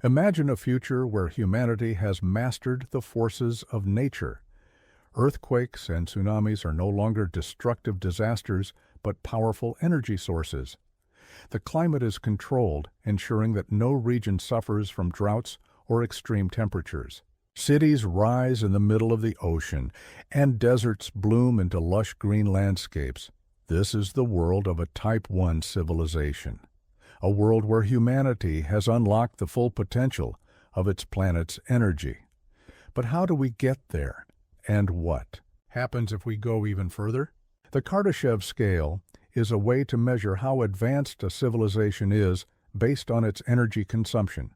Imagine a future where humanity has mastered the forces of nature. Earthquakes and tsunamis are no longer destructive disasters, but powerful energy sources. The climate is controlled, ensuring that no region suffers from droughts or extreme temperatures. Cities rise in the middle of the ocean, and deserts bloom into lush green landscapes. This is the world of a Type 1 civilization, a world where humanity has unlocked the full potential of its planet's energy. But how do we get there? And what happens if we go even further? The Kardashev scale is a way to measure how advanced a civilization is based on its energy consumption.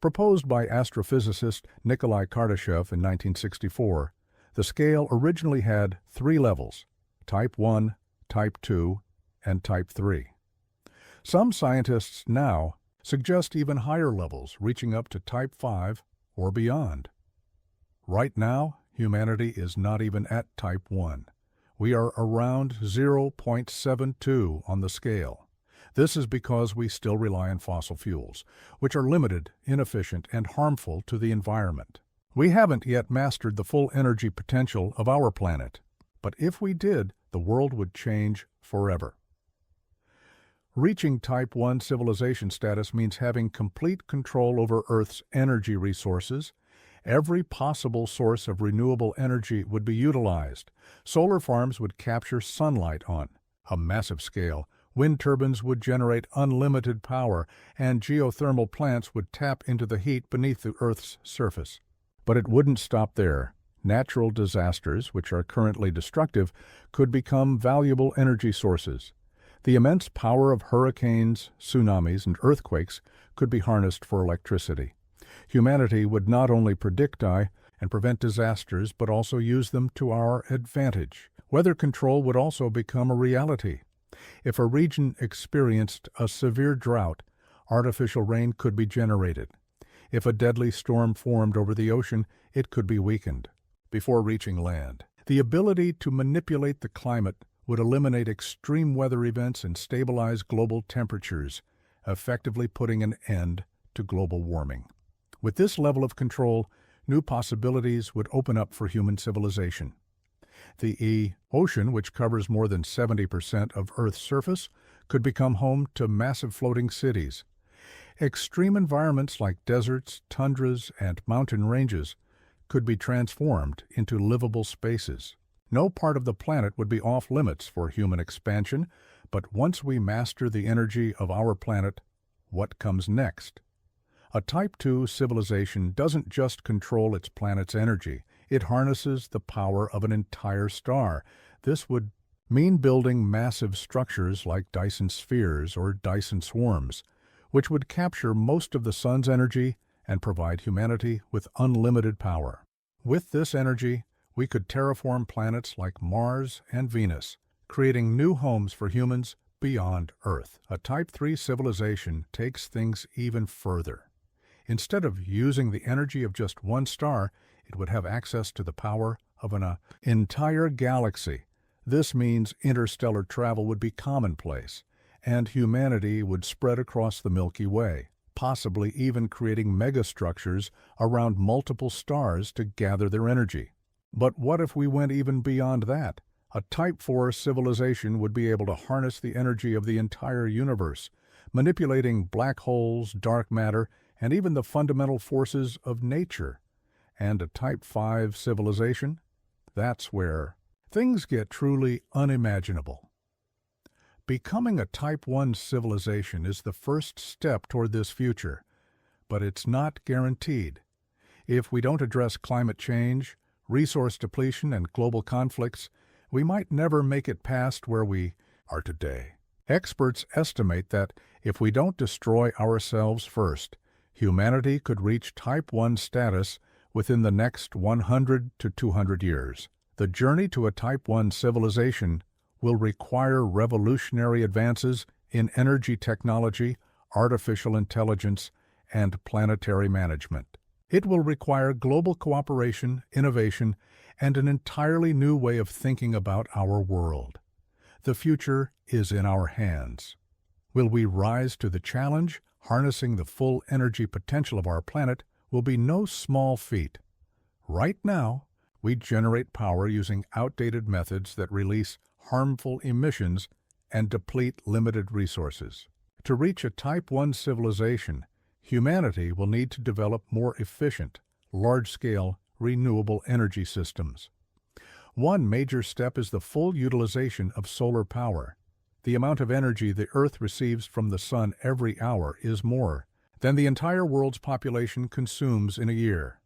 Proposed by astrophysicist Nikolai Kardashev in 1964, the scale originally had 3 levels: Type 1, Type 2, and Type 3. Some scientists now suggest even higher levels, reaching up to Type 5 or beyond. Right now, humanity is not even at Type 1. We are around 0.72 on the scale. This is because we still rely on fossil fuels, which are limited, inefficient, and harmful to the environment. We haven't yet mastered the full energy potential of our planet, but if we did, the world would change forever. Reaching Type 1 civilization status means having complete control over Earth's energy resources. Every possible source of renewable energy would be utilized. Solar farms would capture sunlight on a massive scale. Wind turbines would generate unlimited power, and geothermal plants would tap into the heat beneath the Earth's surface. But it wouldn't stop there. Natural disasters, which are currently destructive, could become valuable energy sources. The immense power of hurricanes, tsunamis, and earthquakes could be harnessed for electricity. Humanity would not only predict and prevent disasters, but also use them to our advantage. Weather control would also become a reality. If a region experienced a severe drought, artificial rain could be generated. If a deadly storm formed over the ocean, it could be weakened before reaching land. The ability to manipulate the climate would eliminate extreme weather events and stabilize global temperatures, effectively putting an end to global warming. With this level of control, new possibilities would open up for human civilization. The ocean, which covers more than 70% of Earth's surface, could become home to massive floating cities. Extreme environments like deserts, tundras, and mountain ranges could be transformed into livable spaces. No part of the planet would be off limits for human expansion, but once we master the energy of our planet, what comes next? A Type 2 civilization doesn't just control its planet's energy, it harnesses the power of an entire star. This would mean building massive structures like Dyson spheres or Dyson swarms, which would capture most of the sun's energy and provide humanity with unlimited power. With this energy, we could terraform planets like Mars and Venus, creating new homes for humans beyond Earth. A Type 3 civilization takes things even further. Instead of using the energy of just one star, it would have access to the power of an entire galaxy. This means interstellar travel would be commonplace, and humanity would spread across the Milky Way, possibly even creating megastructures around multiple stars to gather their energy. But what if we went even beyond that? A Type 4 civilization would be able to harness the energy of the entire universe, manipulating black holes, dark matter, and even the fundamental forces of nature. And a Type 5 civilization? That's where things get truly unimaginable. Becoming a Type 1 civilization is the first step toward this future, but it's not guaranteed. If we don't address climate change, resource depletion, and global conflicts, we might never make it past where we are today. Experts estimate that if we don't destroy ourselves first, humanity could reach Type 1 status within the next 100 to 200 years. The journey to a Type 1 civilization will require revolutionary advances in energy technology, artificial intelligence, and planetary management. It will require global cooperation, innovation, and an entirely new way of thinking about our world. The future is in our hands. Will we rise to the challenge, Harnessing the full energy potential of our planet will be no small feat. Right now, we generate power using outdated methods that release harmful emissions and deplete limited resources. To reach a Type 1 civilization, humanity will need to develop more efficient, large-scale, renewable energy systems. One major step is the full utilization of solar power. The amount of energy the Earth receives from the Sun every hour is more than the entire world's population consumes in a year.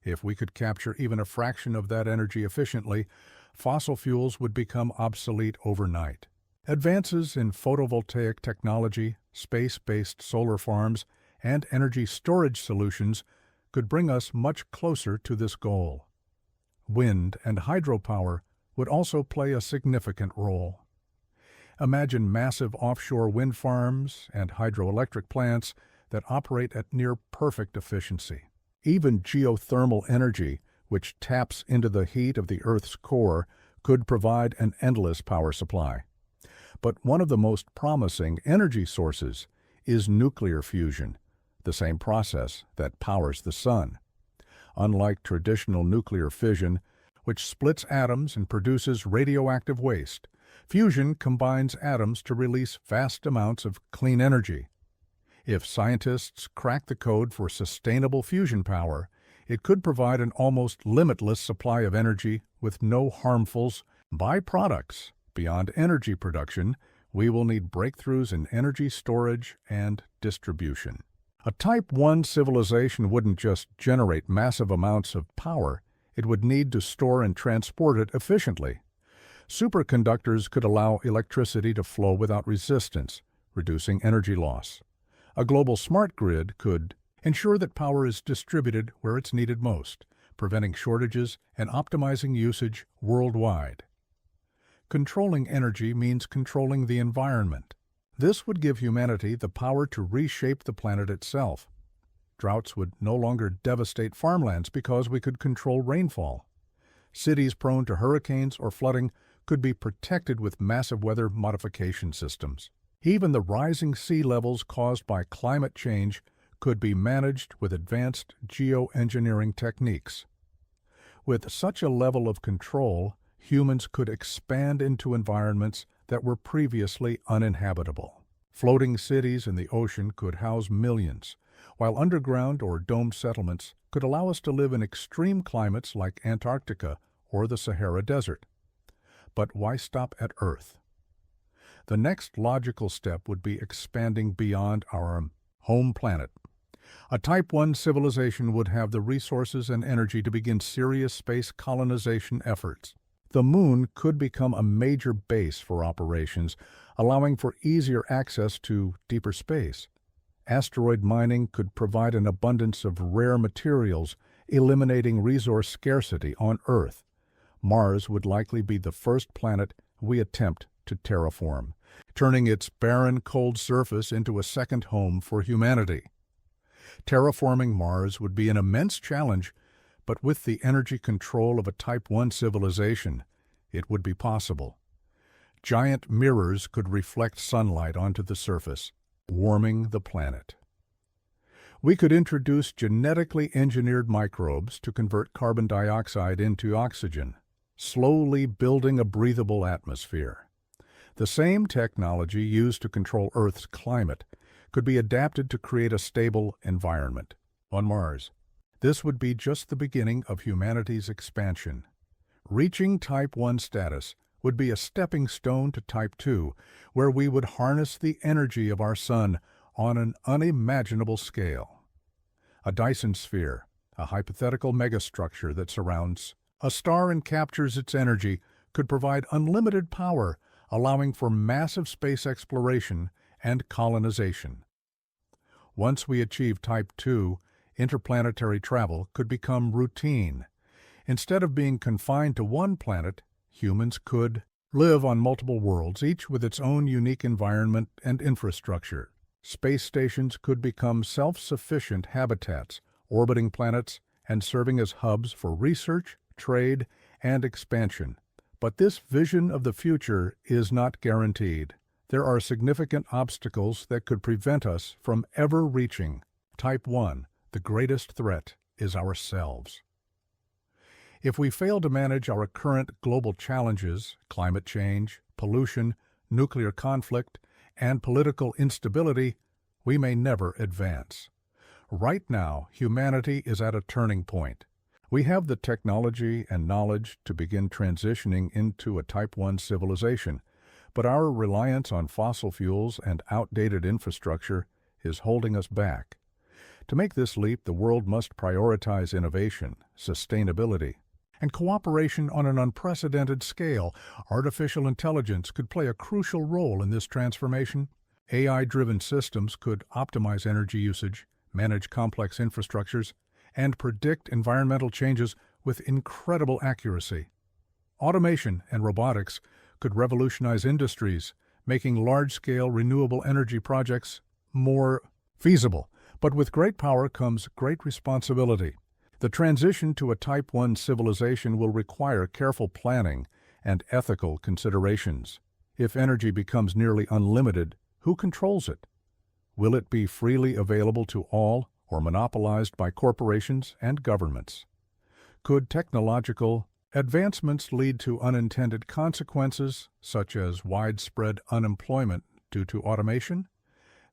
If we could capture even a fraction of that energy efficiently, fossil fuels would become obsolete overnight. Advances in photovoltaic technology, space-based solar farms, and energy storage solutions could bring us much closer to this goal. Wind and hydropower would also play a significant role. Imagine massive offshore wind farms and hydroelectric plants that operate at near-perfect efficiency. Even geothermal energy, which taps into the heat of the Earth's core, could provide an endless power supply. But one of the most promising energy sources is nuclear fusion, the same process that powers the Sun. Unlike traditional nuclear fission, which splits atoms and produces radioactive waste, fusion combines atoms to release vast amounts of clean energy. If scientists crack the code for sustainable fusion power, it could provide an almost limitless supply of energy with no harmful byproducts. Beyond energy production, we will need breakthroughs in energy storage and distribution. A Type 1 civilization wouldn't just generate massive amounts of power, it would need to store and transport it efficiently. Superconductors could allow electricity to flow without resistance, reducing energy loss. A global smart grid could ensure that power is distributed where it's needed most, preventing shortages and optimizing usage worldwide. Controlling energy means controlling the environment. This would give humanity the power to reshape the planet itself. Droughts would no longer devastate farmlands because we could control rainfall. Cities prone to hurricanes or flooding could be protected with massive weather modification systems. Even the rising sea levels caused by climate change could be managed with advanced geoengineering techniques. With such a level of control, humans could expand into environments that were previously uninhabitable. Floating cities in the ocean could house millions, while underground or domed settlements could allow us to live in extreme climates like Antarctica or the Sahara Desert. But why stop at Earth? The next logical step would be expanding beyond our home planet. A Type 1 civilization would have the resources and energy to begin serious space colonization efforts. The Moon could become a major base for operations, allowing for easier access to deeper space. Asteroid mining could provide an abundance of rare materials, eliminating resource scarcity on Earth. Mars would likely be the first planet we attempt to terraform, turning its barren, cold surface into a second home for humanity. Terraforming Mars would be an immense challenge, but with the energy control of a Type 1 civilization, it would be possible. Giant mirrors could reflect sunlight onto the surface, warming the planet. We could introduce genetically engineered microbes to convert carbon dioxide into oxygen, slowly building a breathable atmosphere. The same technology used to control Earth's climate could be adapted to create a stable environment on Mars. This would be just the beginning of humanity's expansion. Reaching Type 1 status would be a stepping stone to Type 2, where we would harness the energy of our Sun on an unimaginable scale. A Dyson sphere, a hypothetical megastructure that surrounds a star and captures its energy, could provide unlimited power, allowing for massive space exploration and colonization. Once we achieve Type 2, interplanetary travel could become routine. Instead of being confined to one planet, humans could live on multiple worlds, each with its own unique environment and infrastructure. Space stations could become self-sufficient habitats, orbiting planets and serving as hubs for research, trade, and expansion. But this vision of the future is not guaranteed. there are significant obstacles that could prevent us from ever reaching Type 1. The greatest threat is ourselves. If we fail to manage our current global challenges, climate change, pollution, nuclear conflict, and political instability, we may never advance. Right now, humanity is at a turning point. We have the technology and knowledge to begin transitioning into a Type 1 civilization, but our reliance on fossil fuels and outdated infrastructure is holding us back. To make this leap, the world must prioritize innovation, sustainability, and cooperation on an unprecedented scale. Artificial intelligence could play a crucial role in this transformation. AI-driven systems could optimize energy usage, manage complex infrastructures, and predict environmental changes with incredible accuracy. Automation and robotics could revolutionize industries, making large-scale renewable energy projects more feasible. But with great power comes great responsibility. The transition to a Type 1 civilization will require careful planning and ethical considerations. If energy becomes nearly unlimited, who controls it? Will it be freely available to all or monopolized by corporations and governments? Could technological advancements lead to unintended consequences, such as widespread unemployment due to automation?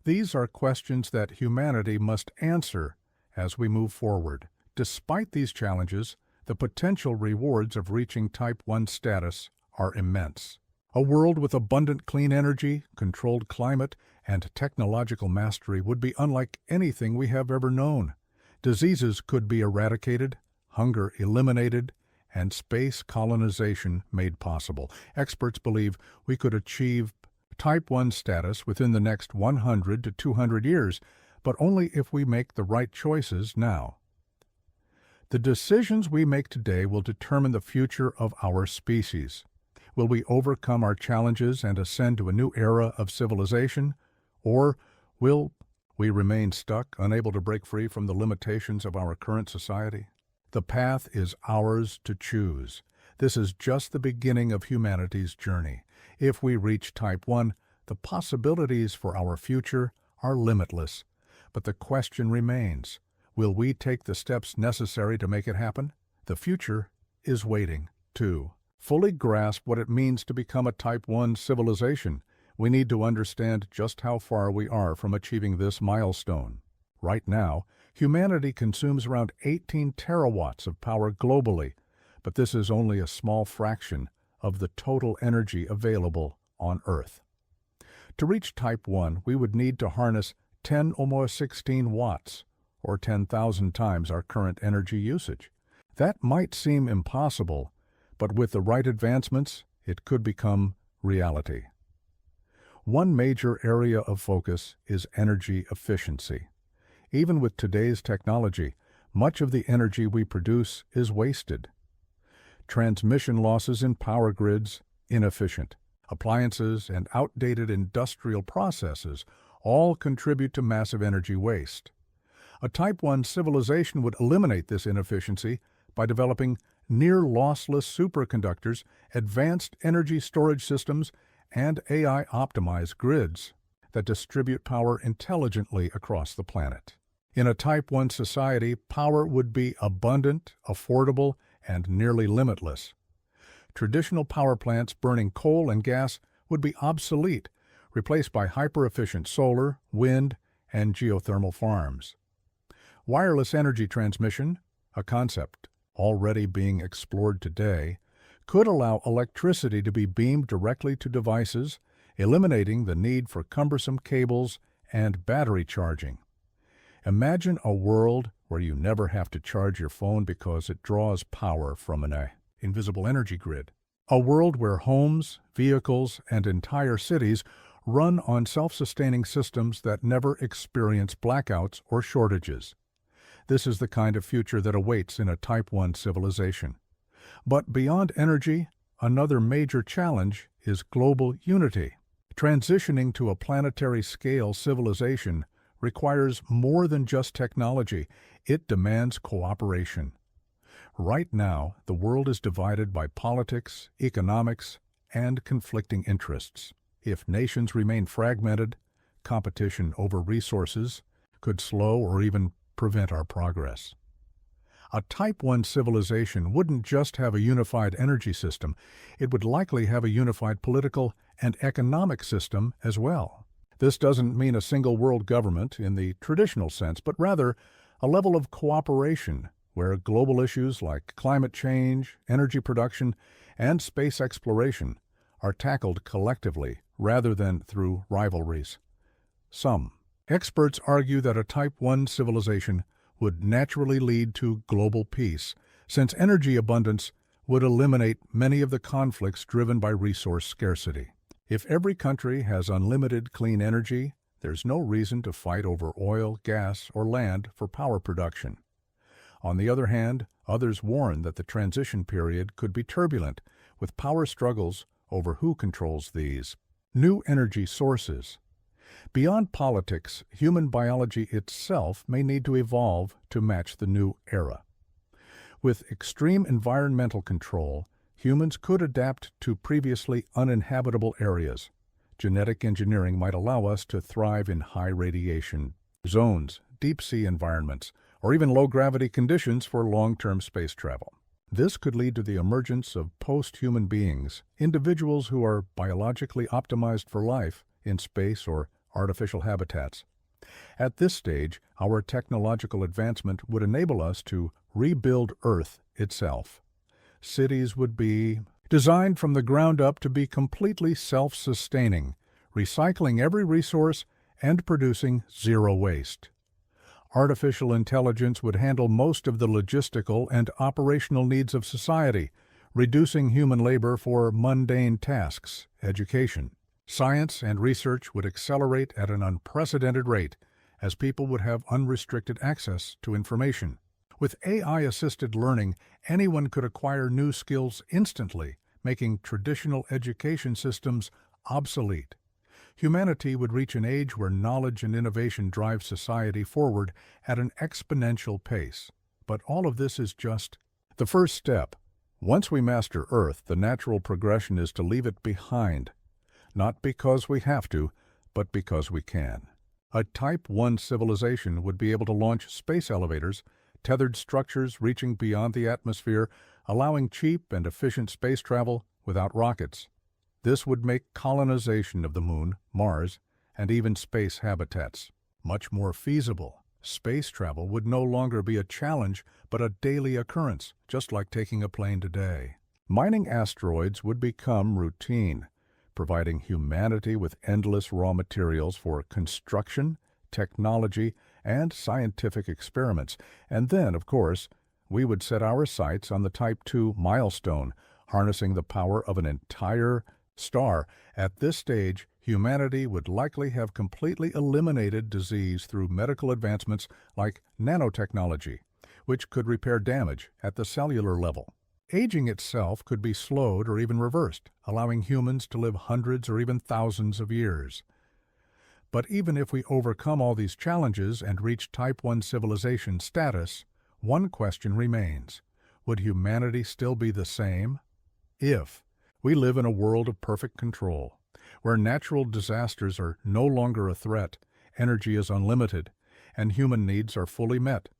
These are questions that humanity must answer as we move forward. Despite these challenges, the potential rewards of reaching Type 1 status are immense. A world with abundant clean energy, controlled climate, and technological mastery would be unlike anything we have ever known. Diseases could be eradicated, hunger eliminated, and space colonization made possible. Experts believe we could achieve Type 1 status within the next 100 to 200 years, but only if we make the right choices now. The decisions we make today will determine the future of our species. Will we overcome our challenges and ascend to a new era of civilization? Or will we remain stuck, unable to break free from the limitations of our current society? The path is ours to choose. This is just the beginning of humanity's journey. If we reach Type 1, the possibilities for our future are limitless. But the question remains, will we take the steps necessary to make it happen? The future is waiting, too. Fully grasp what it means to become a Type 1 civilization, we need to understand just how far we are from achieving this milestone. Right now, humanity consumes around 18 terawatts of power globally, but this is only a small fraction of the total energy available on Earth. To reach Type 1, we would need to harness 10 or 16 watts, or 10,000 times our current energy usage. That might seem impossible, but with the right advancements, it could become reality. One major area of focus is energy efficiency. Even with today's technology, much of the energy we produce is wasted. Transmission losses in power grids, inefficient appliances, and outdated industrial processes all contribute to massive energy waste. A Type 1 civilization would eliminate this inefficiency by developing near-lossless superconductors, advanced energy storage systems, and AI-optimized grids that distribute power intelligently across the planet. In a Type 1 society, power would be abundant, affordable, and nearly limitless. Traditional power plants burning coal and gas would be obsolete, replaced by hyper-efficient solar, wind, and geothermal farms. Wireless energy transmission, a concept already being explored today, could allow electricity to be beamed directly to devices, eliminating the need for cumbersome cables and battery charging. Imagine a world where you never have to charge your phone because it draws power from an invisible energy grid. A world where homes, vehicles, and entire cities run on self-sustaining systems that never experience blackouts or shortages. This is the kind of future that awaits in a Type 1 civilization. But beyond energy, another major challenge is global unity. Transitioning to a planetary-scale civilization requires more than just technology. It demands cooperation. Right now, the world is divided by politics, economics, and conflicting interests. If nations remain fragmented, competition over resources could slow or even prevent our progress. A Type 1 civilization wouldn't just have a unified energy system, it would likely have a unified political and economic system as well. This doesn't mean a single world government in the traditional sense, but rather a level of cooperation where global issues like climate change, energy production, and space exploration are tackled collectively rather than through rivalries. Some experts argue that a Type 1 civilization would naturally lead to global peace, since energy abundance would eliminate many of the conflicts driven by resource scarcity. If every country has unlimited clean energy, there's no reason to fight over oil, gas, or land for power production. On the other hand, others warn that the transition period could be turbulent, with power struggles over who controls these new energy sources. Beyond politics, human biology itself may need to evolve to match the new era. With extreme environmental control, humans could adapt to previously uninhabitable areas. Genetic engineering might allow us to thrive in high radiation zones, deep-sea environments, or even low-gravity conditions for long-term space travel. This could lead to the emergence of post-human beings, individuals who are biologically optimized for life in space or artificial habitats. At this stage, our technological advancement would enable us to rebuild Earth itself. Cities would be designed from the ground up to be completely self-sustaining, recycling every resource and producing zero waste. Artificial intelligence would handle most of the logistical and operational needs of society, reducing human labor for mundane tasks, education. Science and research would accelerate at an unprecedented rate, as people would have unrestricted access to information. With AI-assisted learning, anyone could acquire new skills instantly, making traditional education systems obsolete. Humanity would reach an age where knowledge and innovation drive society forward at an exponential pace. But all of this is just the first step. Once we master Earth, the natural progression is to leave it behind, not because we have to, but because we can. A Type 1 civilization would be able to launch space elevators, tethered structures reaching beyond the atmosphere, allowing cheap and efficient space travel without rockets. This would make colonization of the Moon, Mars, and even space habitats much more feasible. Space travel would no longer be a challenge, but a daily occurrence, just like taking a plane today. Mining asteroids would become routine, providing humanity with endless raw materials for construction, technology, and scientific experiments. And then, of course, we would set our sights on the Type 2 milestone, harnessing the power of an entire star. At this stage, humanity would likely have completely eliminated disease through medical advancements like nanotechnology, which could repair damage at the cellular level. Aging itself could be slowed or even reversed, allowing humans to live hundreds or even thousands of years. But even if we overcome all these challenges and reach Type 1 civilization status, one question remains: would humanity still be the same? If we live in a world of perfect control, where natural disasters are no longer a threat, energy is unlimited, and human needs are fully met,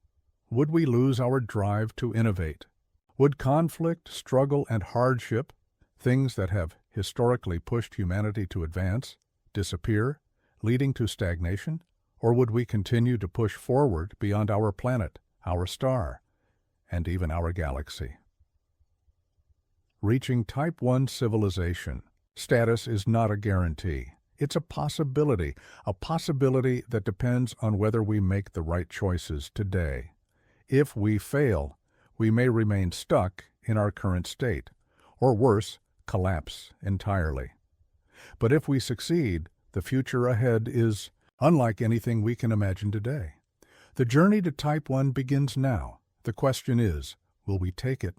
would we lose our drive to innovate? Would conflict, struggle, and hardship, things that have historically pushed humanity to advance, disappear, leading to stagnation? Or would we continue to push forward beyond our planet, our star, and even our galaxy? Reaching Type 1 civilization status is not a guarantee. It's a possibility that depends on whether we make the right choices today. If we fail, we may remain stuck in our current state, or worse, collapse entirely. But if we succeed, the future ahead is unlike anything we can imagine today. The journey to Type 1 begins now. The question is, will we take it